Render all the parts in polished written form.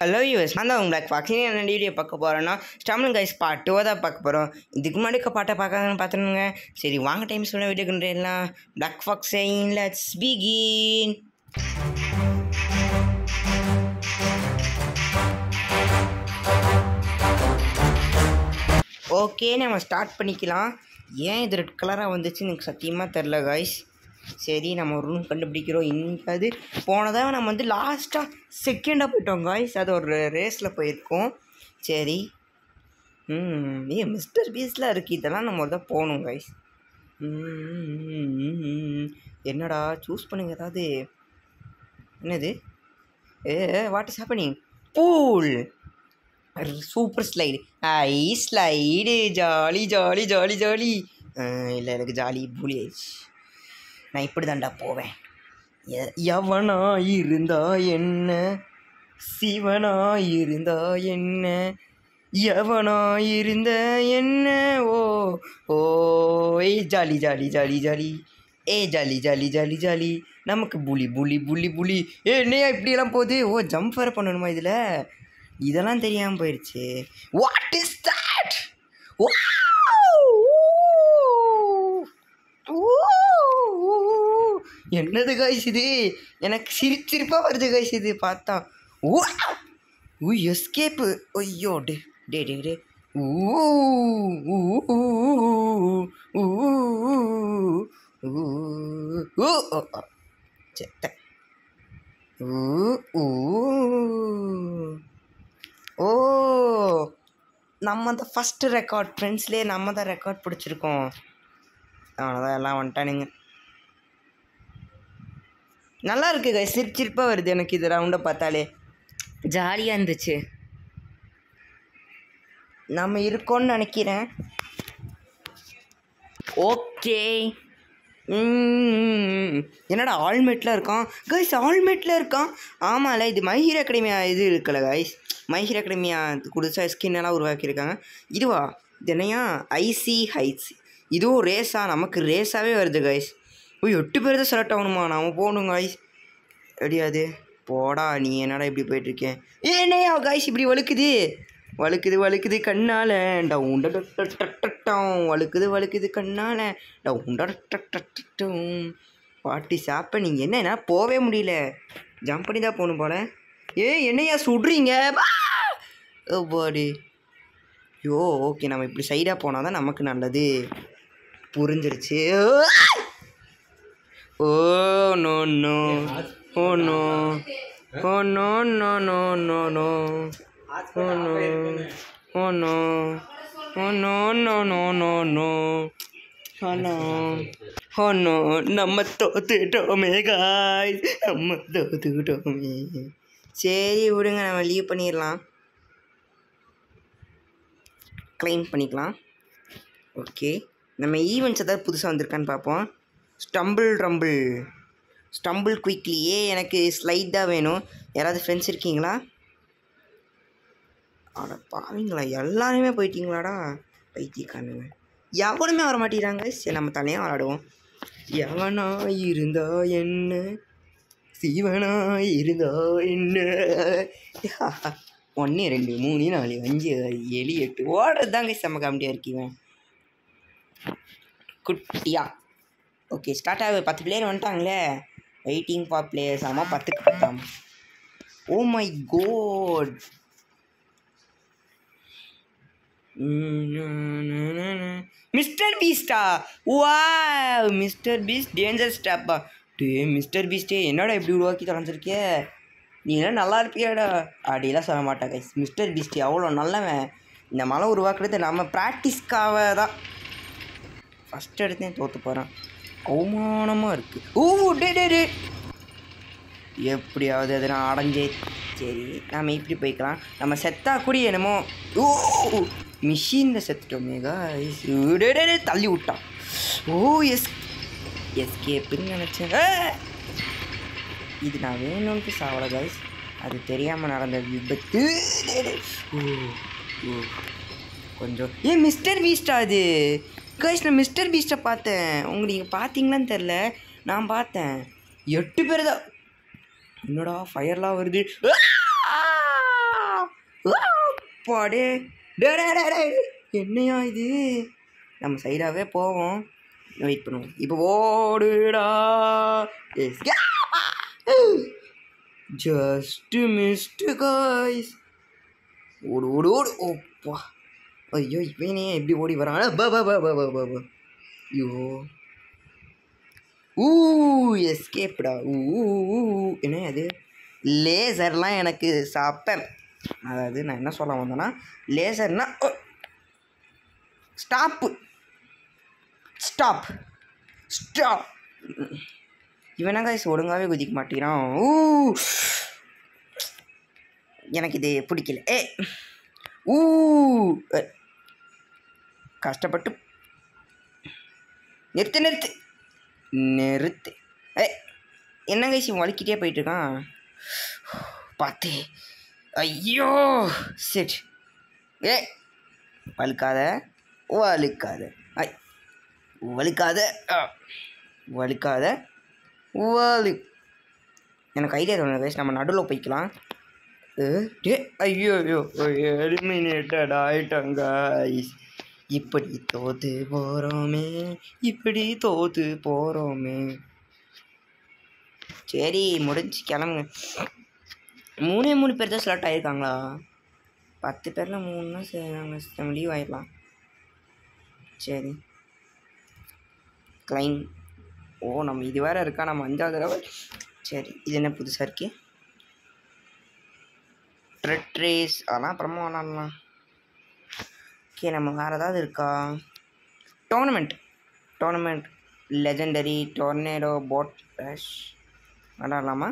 Hello US நான் தான் உங்களுக்கு வாக்கிங் என்ன வீடியோ பார்க்க போகிறேன்னா ஸ்டம்பிள் கைஸ் பார்ட் 2 தான் பார்க்க போகிறோம். இதுக்கு முன்னாடி பாட்டை பார்க்காங்கன்னு பார்த்துனுங்க. சரி வாங்க டைம் சொல்ல வீடியோக்குன்றேலாம் black fox chain let's begin. Okay நம்ம ஸ்டார்ட் பண்ணிக்கலாம். ஏன் இது ரெட் கலராக வந்துச்சுன்னு எனக்கு சத்தியமாக தெரில கைஸ். சரி நம்ம ஒரு ரூம் கண்டுபிடிக்கிறோம். இன்னைக்காவது போனதாக நம்ம வந்து லாஸ்ட்டாக செகண்டாக போயிட்டோம் காய்ஸ். அது ஒரு ரேஸில் போயிருக்கோம். சரி மிஸ்டர் பீஸ்லாம் இருக்குது. இதெல்லாம் நம்ம ஒரு தான் போகணும் காய்ஸ். என்னடா சூஸ் பண்ணுங்க ஏதாவது. என்னது what is happening? Pool super slide. I slide jolly jolly jolly jolly. இல்லை எனக்கு ஜாலி பூலி ஆயிடுச்சு. நான் இப்படி தாண்டா போவேன். எவனாயிருந்தா என்ன, சிவனாயிருந்தா என்ன, எவனாயிருந்த என்ன. ஓ ஓ ஏ ஜாலி ஜாலி ஜாலி ஜாலி. ஏ ஜாலி ஜாலி ஜாலி ஜாலி. நமக்கு புலி புலி புலி புலி. என்னையா இப்படியெல்லாம் போகுது? ஓ ஜம்ப் வேறு பண்ணணுமா இதில்? இதெல்லாம் தெரியாமல் போயிடுச்சு. What is that? என்னது காய்ஸ் இது? எனக்கு சிரிச்சிருப்பாக வருது காய்ஸ் இது பார்த்தா. ஓ எஸ்கேப்பு. ஐயோ டே டே டே டே. செத்த. ஓ நம்ம தான் ஃபஸ்ட்டு ரெக்கார்ட் ஃப்ரெண்ட்ஸ்லேயே நம்ம தான் ரெக்கார்ட் பிடிச்சிருக்கோம். அவ்வளோதான் எல்லாம் வந்துட்டானுங்க. நல்லா இருக்குது கைஸ், சிரிச்சிருப்பாக வருது எனக்கு இது ரவுண்டை பார்த்தாலே. ஜாலியாக இருந்துச்சு. நம்ம இருக்கோன்னு நினைக்கிறேன். ஓகே என்னடா ஆல்மேட்டில் இருக்கான் கைஸ்? ஆல்மேட்டில் இருக்கான். ஆமாம்ல இது மை ஹீரோ அகாடமியா இது இருக்குல்ல கைஸ். மை ஹீரோ அகாடமியா கொடுத்தா ஸ்கின்னெல்லாம் உருவாக்கியிருக்காங்க. இதுவா இது என்னையா ஐசி ஹைட்ஸ். இதுவும் ரேஸா? நமக்கு ரேஸாகவே வருது கைஸ். 8 பேர் தான் செலக்ட் ஆகணுமா? நாம் போகணும் கைஸ். எப்படியாது போடா நீ என்னடா இப்படி போயிட்டுருக்கேன்? ஏன்னையா கைஸ் இப்படி வழுக்குது வழுக்குது வழுக்குது கண்ணால் டவுண்டட்டம் வழுக்குது வழுக்குது கண்ணால் டவுண்டட்டம். பாட்டி சாப்ப நீங்கள் என்ன போகவே முடியல. ஜம்ப் பண்ணி தான் போகணும் போல. என்னையா சுடுறீங்க பாடி? ஐயோ ஓகே நம்ம இப்படி சைடாக போனால் தான் நமக்கு நல்லது. புரிஞ்சிருச்சு. Oh no no. Oh no. Oh no no no no no. Oh no. Oh no. Oh no no no no no. Oh no. Oh no. நம்ம தோத்துட்டோமே guys. நம்ம தோத்துட்டோமே. சரி விடுங்க நம்ம லீவ் பண்ணிடலாம். க்ளைம் பண்ணிக்கலாம். ஓகே நம்ம ஈவெண்ட்ஸ் ஏதாவது புதுசாக வந்திருக்கான்னு பார்ப்போம். ஸ்டம்பிள் குயிக்லியே எனக்கு ஸ்லைட் தான் வேணும். யாராவது ஃப்ரெண்ட்ஸ் இருக்கீங்களா? அட பாவீங்களா எல்லாருமே போயிட்டீங்களாடா பைத்தியக்கானுங்க. எவனுமே வர மாட்டேங்கிறாங்க. சரி நம்ம தனியாக விளாடுவோம். எவனா இருந்தா என்ன, சிவனா இருந்தா என்ன. 1 2 3 4 5 6 7 8 ஓடுறது தாங்க செம்ம காமெடியாக இருக்கீங்க குட்டியா. ஓகே ஸ்டார்ட் ஆகுது. 10 பிளேயர் வந்துட்டாங்களே. Waiting for players. ஆமாம் 10க்கு 10. Oh my god. மிஸ்டர் பீஸ்டா? வா மிஸ்டர் பீஸ்ட் டேஞ்சர் ஸ்டாப்பா? மிஸ்டர் பீஸ்டே என்னடா இப்படி உருவாக்கி தொலைஞ்சிருக்கே. நீ என்ன நல்லா இருப்பியாடா? அப்படிலாம் சொல்ல மாட்டேன் கைஸ். மிஸ்டர் பீஸ்டே அவ்வளோ நல்லவன். இந்த மலை உருவாக்குறது நம்ம ப்ராக்டிஸ்க்காக தான். ஃபஸ்ட் எடுத்தேன் தோற்று போகிறேன். அவமானமாக இருக்குது. ஓ டே டே டே எப்படியாவது அதை நான் அடைஞ்சே. சரி நாம் இப்படி போய்க்கலாம். நம்ம செத்தா கூட என்னமோ. ஓ மிஷினில் செத்துட்டோமே காய்ஸ். டே டே தள்ளி விட்டான். ஓ எஸ்கேப்புன்னு நினச்சேன். இது நான் வேணும்னு சாவலை காய்ஸ். அது தெரியாமல் நடந்த விபத்து. கொஞ்சம் மிஸ்டர் பீஸ்டா அது கைஸ்? நான் மிஸ்டர் பீஸ்ட்டை பார்த்தேன். உங்களுக்கு நீங்கள் பார்த்தீங்களான்னு தெரில, நான் பார்த்தேன். 8 பேர் தான். என்னடா ஃபயர்லாம் வருது. அப்பாடே. டே டே டே டே. என்னையா இது? நம்ம சைடாகவே போவோம், வெயிட் பண்ணுவோம். இப்போ ஓடுடா. Just missed guys. ஓடு ஓடு ஓடு. ஓப்பா, ஐயோ இவனே எப்படி ஓடி வரான்? ஐயோ, எஸ்கேப்டா. என்ன அது? லேசர்லாம் எனக்கு சாப்பேன். அதாவது நான் என்ன சொல்ல வந்தேன்னா, லேசர்னா ஸ்டாப். இவனா கைஸ் ஒழுங்காகவே குதிக்க மாட்டேங்கிறான். எனக்கு இது பிடிக்கல. கஷ்டப்பட்டு நிறுத்து. என்ன கைஸ் வலிக்கிட்டே போயிட்டுருக்கான் பார்த்து. ஐயோ சரி. வழுக்காத எனக்கு ஐடியா தோணுது கைஸ், நம்ம நடுவில் போய்க்கலாம். ஐயோ எலிமினேட்டட் ஆயிட்டாங்க கைஸ். இப்படி தோத்து போகிறோமே. சரி முடிஞ்சு கிளம்புங்க. 3 பேர் தான் செலக்ட் ஆகியிருக்காங்களா? 10 பேரில் 3னா சரி, நாங்கள் லீவ் ஆகிடலாம். சரி கிளைம். நம்ம இது வேறு இருக்கா? நம்ம 5வது தடவை. சரி, இது என்ன புதுசாக இருக்கு? ட்ரெட் ரேஸ், அதெல்லாம் அப்புறமா விளாட்லாம். ஓகே, நம்ம வேறு ஏதாவது இருக்கா? Tournament legendary tornado boat race விளாட்லாமா?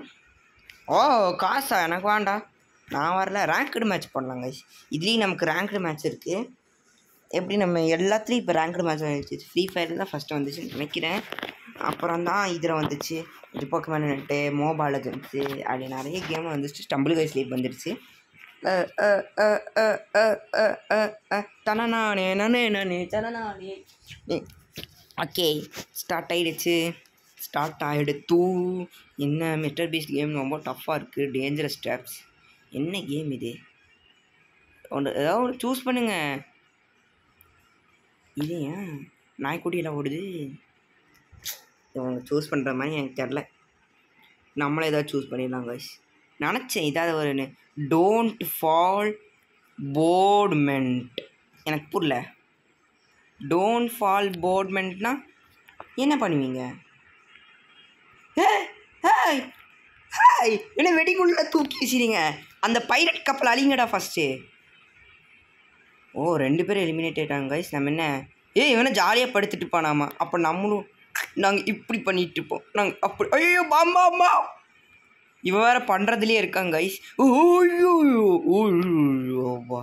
காசா? எனக்கு வேண்டாம், நான் வரல. ரேங்க்டு மேட்ச் பண்ணலாம் கைஸ். இதுலேயும் நமக்கு ரேங்க்டு மேட்ச் இருக்குது. எப்படி நம்ம எல்லாத்துலேயும் இப்போ ரேங்க்டு மேட்ச் வந்துச்சு. ஃப்ரீ ஃபயரில் தான் ஃபஸ்ட்டு வந்துச்சுன்னு நினைக்கிறேன். அப்புறம் தான் இதில் வந்துச்சு, இது போக்கமேன் நெட்டு, மோபால் லெஜெண்ட்ஸு, அப்படி நிறைய கேம் வந்துச்சு. ஸ்டம்பிள் கைஸ் லீக் வந்துடுச்சு. ஓகே, ஸ்டார்ட் ஆகிடுத்து. என்ன மிஸ்டர் பீஸ்ட் கேம் ரொம்ப டஃப்பாக இருக்குது. Dangerous drops. என்ன கேம் இது? ஏதாவது ஒன்று சூஸ் பண்ணுங்க. இது ஏன் நாய்க்குட்டியில் ஓடுது? இவங்க சூஸ் பண்ணுற மாதிரி எனக்கு தெரில. நம்மளே ஏதாவது சூஸ் பண்ணிடலாம் கைஸ். நினச்சேன் இதாவது ஒரு டோன்ட் ஃபால் போர்ட்மெண்ட். எனக்கு புரியல. டோன்ட் ஃபால் போர்ட்மெண்ட்னா என்ன பண்ணுவீங்க? என்ன வெடிக்குள்ள தூக்கி வீசிடுங்க. அந்த பைரட் கப்பல் அழிங்கடா ஃபஸ்ட்டு. 2 பேரும் எலிமினேட் ஆகிட்டாங்க கைஸ். நம்ம என்ன இவனை ஜாலியாக படுத்துட்டு போனாமா? அப்போ நம்மளும் நாங்கள் இப்படி பண்ணிகிட்டு இருப்போம். நாங்கள் அப்படி ஐயோ பாம்பா இவன் வேறு பண்ணுறதுலேயே இருக்காங்க கைஸ். ஓய்யோவா,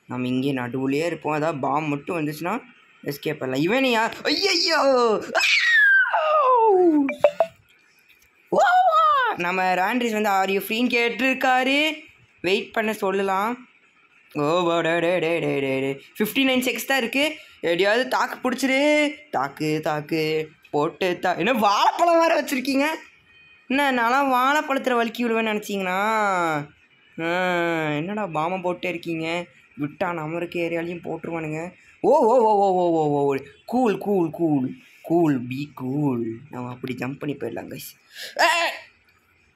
நம்ம இங்கே நடுவுலையே இருப்போம். அதாவது பாம்பு மட்டும் வந்துச்சுன்னா எஸ்கேப் பண்ணலாம். இவனையா? ஐயோ, நம்ம ராண்ட்ரிஸ் வந்து ஆர் யூ ஃப்ரீன்னு கேட்டிருக்காரு. வெயிட் பண்ண சொல்லலாம். 59 செகண்ட்ஸ் தான் இருக்குது. எப்படியாவது தாக்கு பிடிச்சிரு. தாக்கு போட்டு என்ன வாழைப்பழம் வேறு வச்சுருக்கீங்க? என்ன நான்லாம் வாழைப்பழத்தில் வலிக்கி விடுவேன்னு நினச்சிங்கன்னா என்னடா பாம்பை போட்டே இருக்கீங்க? விட்டா நம்மளுக்கு ஏரியாலையும் போட்டுருவானுங்க. Cool be cool. நம்ம அப்படி ஜம்ப் பண்ணி போயிடலாம் கைஸ்.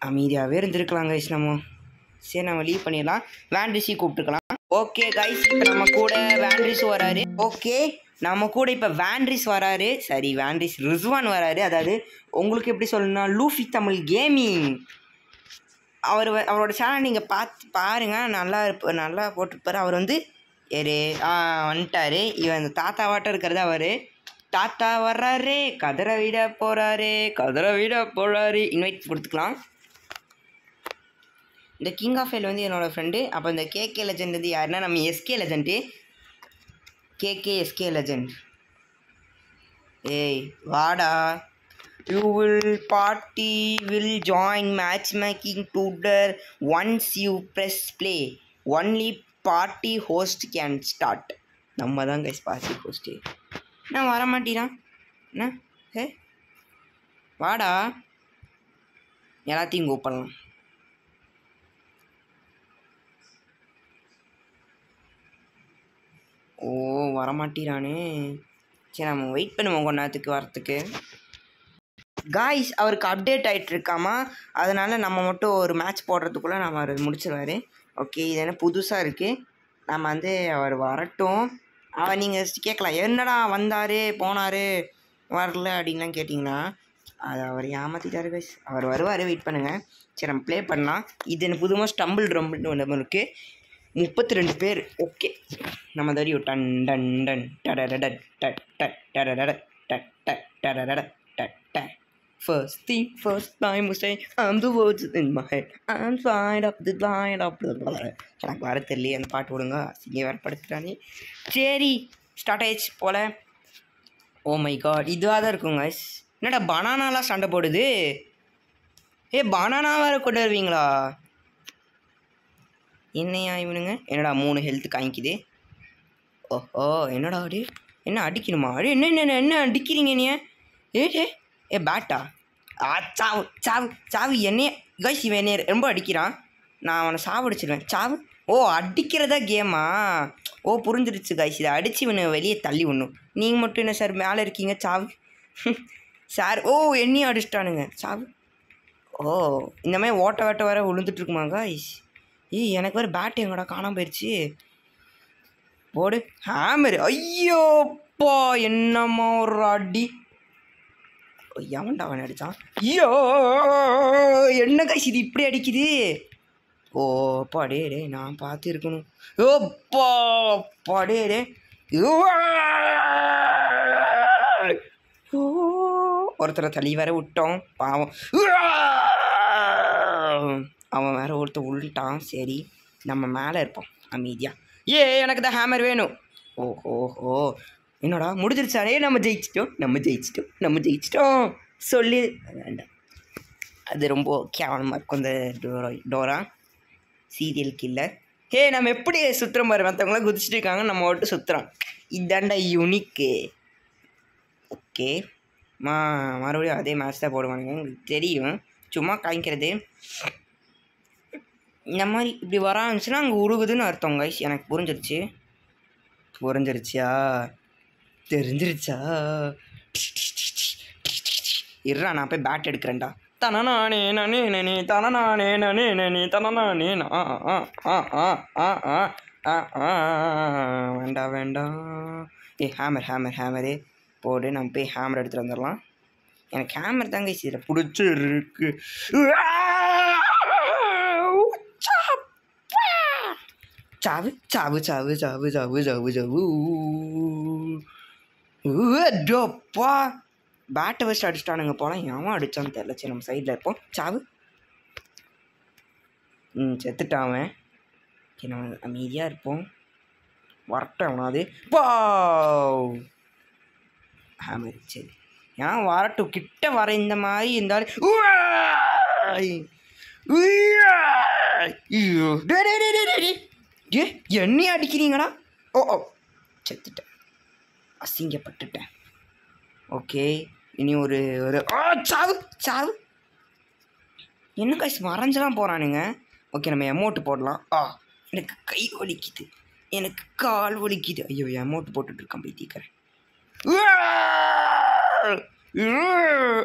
அமைதியாகவே இருந்திருக்கலாம் கைஸ் நம்ம. சரி, நம்ம லீவ் பண்ணிடலாம். வேண்ட்ரிஸி கூப்பிட்டுக்கலாம். ஓகே கைஸ், இப்போ நம்ம கூட வேண்ட்ரிஸ் வராரு. சரி, வேண்ட்ரிஸ் ரிஸ்வான் வராரு. அதாவது உங்களுக்கு எப்படி சொல்லணும்னா, லூஃபி தமிழ் கேமிங். அவரோட சேனல் நீங்கள் பாருங்கள். நல்லா போட்டிருப்பார். அவர் வந்து வந்துட்டார். இவன் இந்த தாத்தாவாட்டம் இருக்கிறது. அவர் தாத்தா வர்றாரு. கதற விட போகிறாரு. இன்வைட் கொடுத்துக்கலாம். இந்த கிங் ஆஃப் எல் வந்து என்னோடய ஃப்ரெண்டு. அப்போ இந்த கேகே லெஜெண்ட் வந்து யாருன்னா நம்ம எஸ்கே லெஜெண்டு. SK legend. வாடா. You will join matchmaking tutor once you press play. Only party host can start. நம்ம தான் கைஸ் பார்ட்டி ஹோஸ்ட்டு. நான் வர மாட்டேறான். என்ன வாடா, எல்லாத்தையும் கூப்பிடலாம். ஓ வரமாட்டிறானே. சரி நம்ம வெயிட் பண்ணுவோம் கொஞ்ச நேரத்துக்கு வரத்துக்கு. காய்ஸ் அவருக்கு அப்டேட் ஆகிட்டு இருக்காமா, அதனால் நம்ம மட்டும் ஒரு மேட்ச் போடுறதுக்குள்ளே நம்ம அவர் முடிச்சிருவார். ஓகே இது என்ன புதுசாக இருக்குது. நம்ம வந்து அவர் வரட்டும். அவர் நீங்கள் கேட்கலாம் என்னடா வந்தார் போனார் வரல அப்படின்லாம் கேட்டிங்கன்னா, அது அவர் ஏமாற்றிட்டாரு கைஸ். அவர் வருவார், வெயிட் பண்ணுங்கள். சரி நம்ம ப்ளே பண்ணலாம். இது எனக்கு புதுமாக ஸ்டம்பிள் ட்ரம்பிள்னு ஒன்று இருக்குது. 32 பேர். ஓகே நம்ம தெரியும். டன் டன் டன் டடடட டட் டட் டடடட டட் டட் டடடட டட் டட். First thing first time we say I'm the words in my head I'm fine up the line up எனக்கு வர தெரியல அந்த பாட்டு விடுங்க. இங்கே வேறு படுத்துட்டானே. சரி ஸ்டார்ட் ஆயிடுச்சு போல். ஓ மை காட் இதுவாக தான் இருக்குங்க. என்னடா பனானாலாம் சண்டை போடுது. பனானா வேறு கொண்டு வருவீங்களா? என்னையா இவனுங்க. என்னடா 3 ஹெல்த்து காய்க்குது. ஓஹோ என்னடா அடி என்ன அடிக்கணுமா? அடி என்ன என்ன என்ன அடிக்கிறீங்க நீ? பேட்டா சாவு சாவு சாவு என்னைய கைஸ். இவன் என்னைய ரொம்ப அடிக்கிறான். நான் அவனை சாவடிச்சிடுவேன். சாவு. ஓ அடிக்கிறதா கேமா? ஓ புரிஞ்சிருச்சு கைஸ். இதை அடித்து இவனை வெளியே தள்ளி விடணும். நீங்கள் மட்டும் என்ன சார் மேலே இருக்கீங்க? சாவு சார். ஓ என்னையும் அடிச்சிட்டானுங்க. சாவு. ஓ இந்த மாதிரி ஓட்ட வேட்ட வேறு விழுந்துட்டுருக்குமா கைஸ்? எனக்கு வேறு பேட் எங்கடா காணாமல் போயிடுச்சு. போடு ஹேமர். ஐயோப்பா என்னம்மா ஒரு அடி. எவன்டா அவன் அடித்தான்? ஐயோ என்ன கைஸ் இது இப்படி அடிக்குது. ஓ பாடே டே நான் பார்த்து இருக்கணும். ஓப்பா பாடே டே. ஒருத்தரை தள்ளி வேற விட்டோம் பாவம். அவன் வேற ஒருத்தர் உள்ட்டான். சரி நம்ம மேலே இருப்போம் அமைதியா. எனக்கு தான் ஹேமர் வேணும். ஓஹோ என்னடா முடிஞ்சிருச்சாரே. நம்ம ஜெயிச்சிட்டோம் சொல்லி வேண்டாம். அது ரொம்ப கேவலமாக இருக்கும் இந்த டோரா சீரியல் கில்லர். நம்ம எப்படி சுற்றுறோம் பாரு. மற்றவங்களாம் குதிச்சுட்டு இருக்காங்க, நம்ம மட்டும் சுற்றுறோம். இதாண்டா யூனிக்கு. ஓகே மறுபடியும் அதே மேட்ச் தான் போடுவானுங்க. உங்களுக்கு தெரியும் சும்மா காய்க்கிறது. இந்த மாதிரி இப்படி வர ஆரம்பிச்சுன்னா அங்கே உருகுதுன்னு அர்த்தம் கைஸ். எனக்கு புரிஞ்சிருச்சா தெரிஞ்சிருச்சா? இருறா நான் போய் பேட் எடுக்கிறேன்டா. தனநானே நானே நானே தனநானே நானே நானே தனநானே வேண்டாம் வேண்டாம். ஹேமரு போடு. நம்ம போய் ஹேமர் எடுத்துகிட்டு வந்துடலாம். எனக்கு ஹேமர் தாங்க இதில் பிடிச்சிருக்கு. சாவு சாவு சாவு சாவு சாவு சாவு சாவு. டோப்பா பேட்டை வச்சு அடிச்சிட்டானுங்க போனால். எவன் அடித்தான்னு தெரில. சரி நம்ம சைடில் இருப்போம். சாவு. செத்துட்டாவன். சரி நம்ம அமைதியாக இருப்போம். வரட்டும் எவனாது. பா ஹேமர். சரி ஏன் வரட்டும். கிட்ட வர இந்த மாதிரி இருந்தாலும் என்னையும் அடிக்கிறீங்கடா. ஓ செத்துட்டேன், அசிங்கப்பட்டுட்டேன். ஓகே இனி ஒரு சாவு சாவு. என்ன கைஸ் மறைஞ்செல்லாம் போகிறானுங்க. ஓகே நம்ம எமௌண்ட்டு போடலாம். எனக்கு கை வலிக்குது, எனக்கு கால் வலிக்குது. ஐயோ எமௌண்ட்டு போட்டுட்ருக்கான் பைத்தியக்காரன்.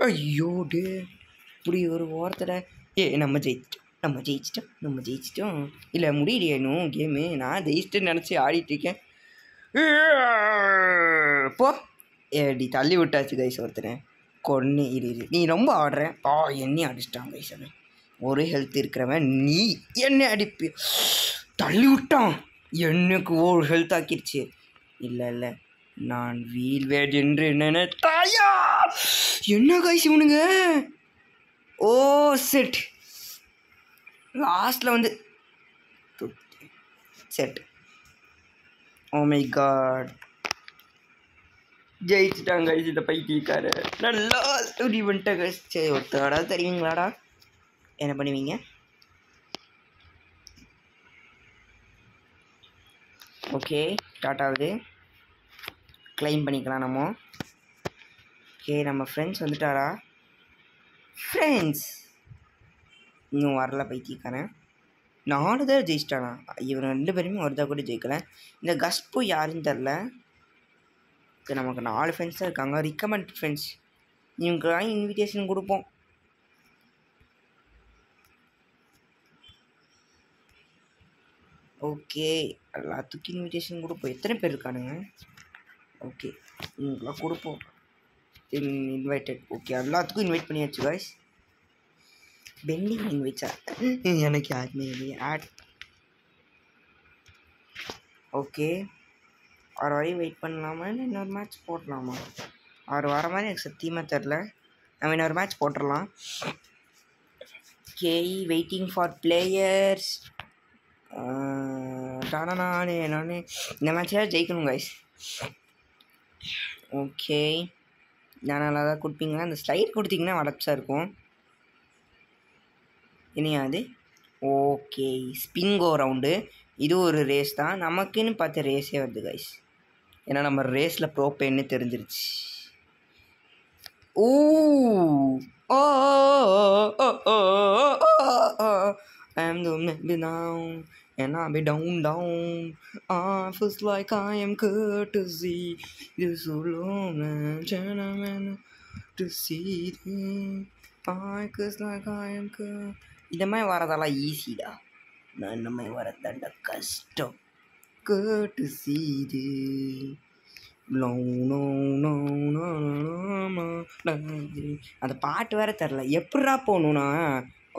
ஐயோ டே இப்படி ஒரு ஓரத்தில் நம்ம ஜெயிச்சிட்டோம். இல்லை முடியலையே இன்னும் கேமு. நான் ஜெயிச்சிட்டேன்னு நினச்சி ஆடிட்டுருக்கேன். போ ஏடி தள்ளி விட்டாச்சு கைஸ் ஒருத்தனை. கொன்று இரு நீ ரொம்ப ஆடுறேன். என்னையும் அடிச்சிட்டான் கைஸ். அவன் ஒரு ஹெல்த் இருக்கிறவன் நீ என்னை அடிப்பி. தள்ளி விட்டான். எனக்கு ஒரு ஹெல்த் ஆக்கிடுச்சு. இல்லை நான் வீல் வேட் என்று நினைத்தாயா. என்ன கைஸ் இவனுங்க. ஓ செட் லாஸ்ட்டில் வந்து செட். ஓ மை காட் ஜெயிச்சிட்டாங்க கைஸ். இதை பைத்தியக்கார நல்லா ஸ்டோரி பண்ணிட்டேன் கைஸ். சரி ஒருத்தடா தெரியுங்களாடா என்ன பண்ணுவீங்க? ஓகே ஸ்டார்ட் ஆகுது. கிளைம் பண்ணிக்கலாம் நம்ம. ஓகே நம்ம ஃப்ரெண்ட்ஸ் வந்துட்டாரா? ஃப்ரெண்ட்ஸ் இன்னும் வரல பைத்தியக்காரன். 4 தடவை ஜெயிச்சிட்டானா? இவன் 2 பேருமே ஒரு தடவை கூட ஜெயிக்கல. இந்த கஸ்பு யாருன்னு தெரில. நமக்கு 4 ஃப்ரெண்ட்ஸ் தான் இருக்காங்க. ரிக்கமெண்ட் ஃப்ரெண்ட்ஸ் இவங்கெல்லாம் இன்விடேஷன் கொடுப்போம். ஓகே, எல்லாத்துக்கும் இன்விடேஷன் கொடுப்போம். எத்தனை பேர் இருக்கானுங்க? ஓகே, இவங்களாம் கொடுப்போம். இன்வைட்டட். ஓகே, எல்லாத்துக்கும் இன்வைட் பண்ணியாச்சு காய்ஸ். பெண்டிங் இன்வைட்ஸா? எனக்கு யாருமே இல்லையே. ஆட். ஓகே, 6 வரையும் வெயிட் பண்ணலாமா இல்லை இன்னொரு மேட்ச் போடலாமா? 6 வர மாதிரி எனக்கு சத்தியமாக தெரில. நம்ம இன்னொரு மேட்ச் போட்டுடலாம். Okay, waiting for players. நானே இந்த மேட்சில் ஜெயிக்கணும் கைஸ். ஓகே, நான் நல்லா தான் கொடுப்பீங்க. அந்த ஸ்லைட் கொடுத்தீங்கன்னா வளர்ச்சா இருக்கும். இனியாது. ஓகே, ஸ்பின்கோ ரவுண்டு. இது ஒரு ரேஸ் தான். நமக்குன்னு பார்த்து ரேஸே வருது கைஸ். ஏன்னா நம்ம ரேஸில் ப்ரோ பேன்னு தெரிஞ்சிருச்சு. ஓ ஓ I am the maybe now and I'll be down. I feels like I am courtesy. This so long and gentleman to see them. I feels like I am இந்த மாதிரி வரதெல்லாம் ஈஸிடா. நான் இந்த மாதிரி வரதாண்டா கஷ்டம். courtesy அந்த பாட்டு வேற தெரில. எப்படா போகணுன்னா?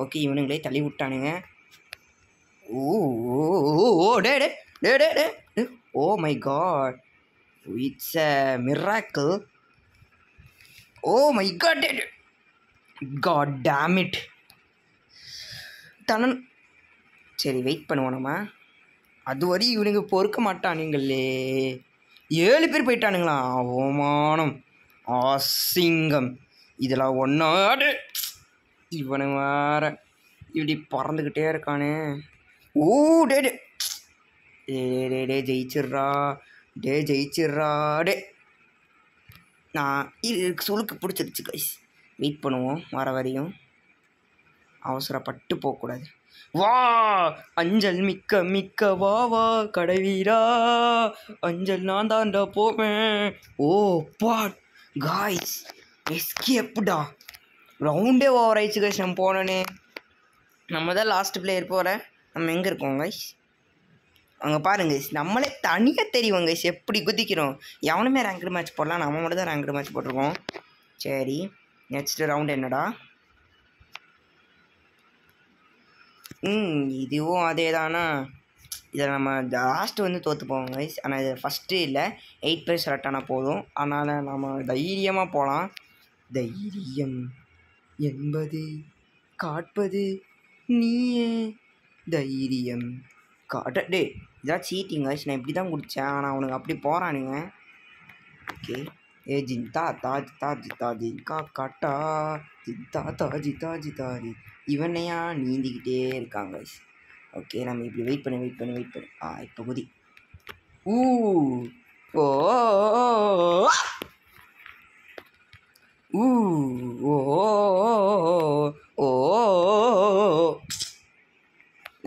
ஓகே, இவனுங்களே தள்ளி விட்டானுங்க. ஓ டே டே டே டே டே oh my god, it's a miracle. Oh my god, டே காட் டேம் இட். தனன். சரி, வெயிட் பண்ணுவோம் நம்ம. அது வரையும் இவனுங்க பொறுக்க மாட்டானுங்களே. 7 பேர் போயிட்டானுங்களா? அவமானம், அசிங்கம். இதெல்லாம் ஒன்னாடு. இவனு வேற இப்படி பறந்துக்கிட்டே இருக்கானே. ஓ டே டே டே டே ஜெயிச்சிட்றா. டே நான் இது சுளுக்கு பிடிச்சிருச்சு கைஸ். வெயிட் பண்ணுவோம் வர வரையும். அவசரப்பட்டு போகக்கூடாது. வா அஞ்சல் மிக்க வா கடைவீரா. அஞ்சல் நான் தாண்டா போவேன். ஓ பாட் காய்ஸ், எஸ்கேப்டா. ரவுண்டே ஓவர் ஆயிடுச்சு கைஸ். நம்ம போனோன்னே நம்ம தான் லாஸ்ட் பிளேயர் போகிற. நம்ம எங்கே இருக்கோம் கைஸ்? அங்கே பாருங்க கைஸ், நம்மளே தனியாக தெரியும் கைஸ் எப்படி குதிக்கிறோம். எவனுமே ரேங்க்டு மேட்ச் போடலாம், நம்ம மட்டும் தான் ரேங்க்டு மேட்ச் போட்டிருக்கோம். சரி, நெக்ஸ்ட் ரவுண்டு என்னடா? இதுவும் அதே தானா? இதில் நம்ம லாஸ்ட்டு வந்து தோற்று போவோம் கைஸ். ஆனால் இது ஃபஸ்ட்டு இல்லை, 8 பேர் செலக்ட் ஆனால் போதும். அதனால் நம்ம தைரியமாக போகலாம். தைரியம் என்பது காட்பது நீயே. தைரியம் காட்ட. டே இதெல்லாம் சீட்டிங் கைஸ். நான் இப்படி தான் குடித்தேன், ஆனால் அவனுக்கு அப்படி போகிறானுங்க. ஓகே, ஏ ஜிந்தா தாஜி காட்டா ஜிந்தா தாஜி இவனையா நீந்திக்கிட்டே இருக்காங்க கைஸ். ஓகே, நம்ம இப்படி வெயிட் பண்ணி இப்போ குதி. ஓ ஓ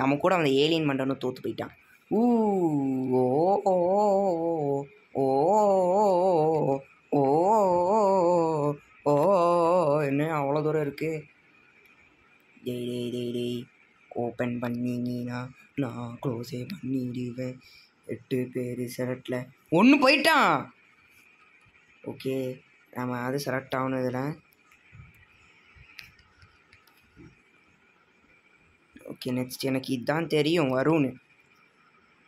நம்ம கூட அந்த ஏலியன் மண்டனும் தோற்று போயிட்டான். ஓ ஓ என்ன அவ்வளோ தூரம் இருக்குது? டேய் ஓப்பன் பண்ணிங்கன்னா நான் க்ளோஸே பண்ணிடுவேன். 8 பேர் செலக்டில் 1 போயிட்டான். ஓகே, நம்ம அது செலக்ட் ஆகணும் இதில். ஓகே, நெக்ஸ்ட் எனக்கு இதுதான் தெரியும் வரும்னு.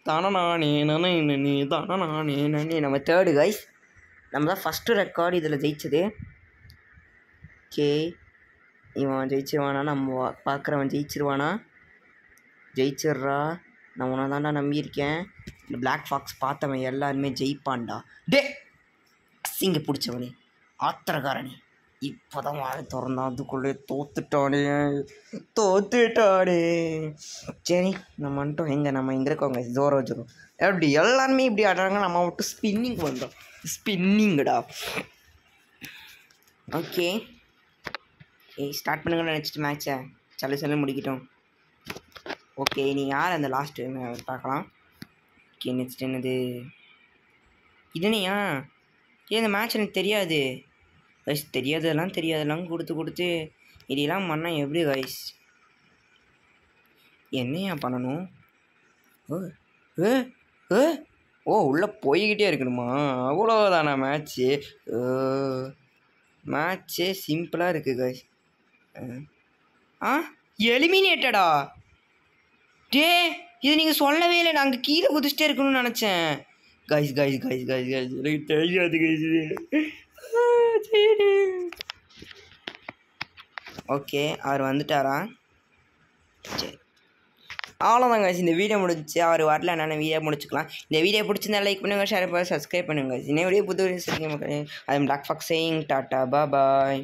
தானே நம்ம தேர்டு கைஸ். நம்ம தான் ஃபஸ்ட்டு ரெக்கார்டு இதில் ஜெயிச்சது. ஓகே, இவன் ஜெயிச்சிருவானா? நம்ம பார்க்குறவன் ஜெயிச்சிருவானா? ஜெயிச்சிட்றா. நான் உன்னை தான்டா நம்பியிருக்கேன். இந்த பிளாக் ஃபாக்ஸ் பார்த்தவன் எல்லாருமே ஜெயிப்பான்டா. டே இங்கே பிடிச்சவனே, ஆத்திரக்காரனே, இப்போ தான் வாழை திறந்தான், அதுக்குள்ளே தோத்துட்டானே. சரி, நம்ம வந்துட்டோம். நம்ம எங்கே இருக்கோங்க? ஜோரோ எப்படி எல்லாருமே இப்படி ஆடுறாங்க, நம்ம விட்டு ஸ்பின்னிங் பண்ணுறோம். ஸ்பின்னிங்கடா. ஓகே, ஸ்டார்ட் பண்ணுங்கன்னு நினச்சிட்டு மேட்சை சொல்லி முடிக்கிட்டோம். ஓகே நீ யார் அந்த லாஸ்ட்டு பார்க்கலாம். ஓகே நெக்ஸ்ட் என்னது இதுனையா? இந்த மேட்ச் எனக்கு தெரியாது கைஸ். தெரியாதெல்லாம் கொடுத்து இதெல்லாம் பண்ணால் எப்படி கைஸ்? என்னையா பண்ணணும்? உள்ளே போய்கிட்டே இருக்கணுமா? அவ்வளோதானா மேட்ச்சு சிம்பிளாக இருக்குது கைஸ். எலிமினேட்டடா? இது நீங்கள் சொல்லவே இல்லை. நாங்கள் கீழே குதிச்சிட்டே இருக்கணும்னு நினச்சேன். கைஸ் எனக்கு தெரியாது கைஸ். ஓகே அவர் வந்துட்டாரா? சரி அவ்வளோதான் கைஸ். இந்த வீடியோ முடிஞ்சிச்சு. அவர் வரல நான் வீடியோ முடிச்சுக்கலாம். இந்த வீடியோ பிடிச்சிருந்தா லைக் பண்ணுங்கள், ஷேர் பண்ணுங்கள், சப்ஸ்கிரைப் பண்ணுங்கள். இன்னும் புது அது பிளாக் ஃபாக்ஸ் சேயிங் டாட்டா பாய்.